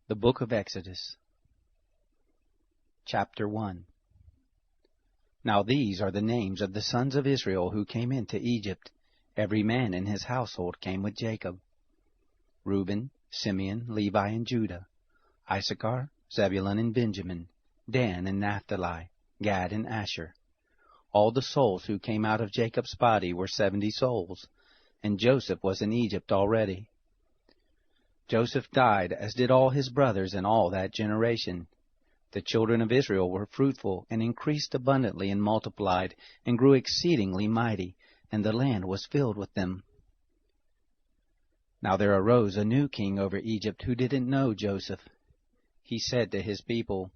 The Book of Exodus, Chapter 1. Now these are the names of the sons of Israel who came into Egypt. Every man in his household came with Jacob: Reuben, Simeon, Levi, and Judah; Issachar, Zebulun, and Benjamin; Dan and Naphtali; Gad and Asher. All the souls who came out of Jacob's body were 70 souls, and Joseph was in Egypt already. Joseph died, as did all his brothers and all that generation. The children of Israel were fruitful, and increased abundantly, and multiplied, and grew exceedingly mighty, and the land was filled with them. Now there arose a new king over Egypt who didn't know Joseph. He said to his people,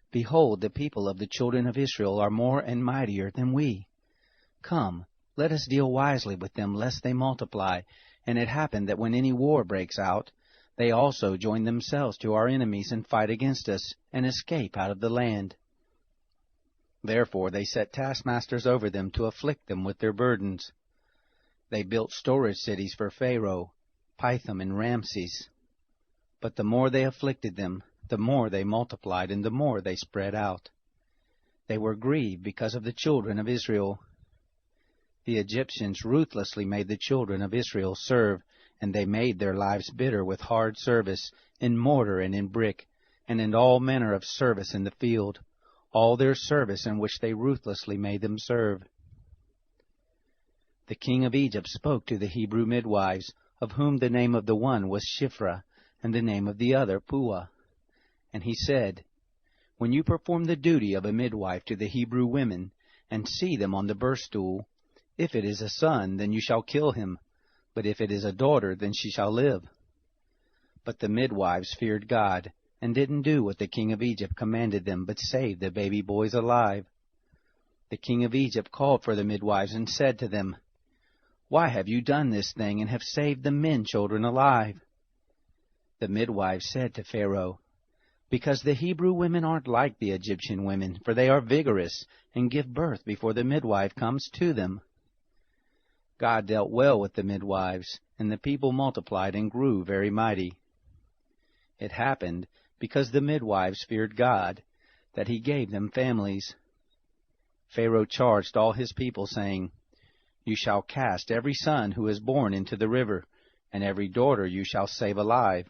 "Behold, the people of the children of Israel are more and mightier than we. Come, let us deal wisely with them, lest they multiply." And it happened that when any war breaks out, they also join themselves to our enemies and fight against us, and escape out of the land. Therefore they set taskmasters over them to afflict them with their burdens. They built storage cities for Pharaoh, Pithom and Ramses. But the more they afflicted them, the more they multiplied, and the more they spread out. They were grieved because of the children of Israel. The Egyptians ruthlessly made the children of Israel serve, and they made their lives bitter with hard service, in mortar and in brick, and in all manner of service in the field, all their service in which they ruthlessly made them serve. The king of Egypt spoke to the Hebrew midwives, of whom the name of the one was Shiphrah, and the name of the other Puah. And he said, "When you perform the duty of a midwife to the Hebrew women, and see them on the birth stool, if it is a son, then you shall kill him, but if it is a daughter, then she shall live." But the midwives feared God, and didn't do what the king of Egypt commanded them, but saved the baby boys alive. The king of Egypt called for the midwives and said to them, "Why have you done this thing, and have saved the men children alive?" The midwives said to Pharaoh, "Because the Hebrew women aren't like the Egyptian women, for they are vigorous, and give birth before the midwife comes to them." God dealt well with the midwives, and the people multiplied and grew very mighty. It happened, because the midwives feared God, that he gave them families. Pharaoh charged all his people, saying, "You shall cast every son who is born into the river, and every daughter you shall save alive."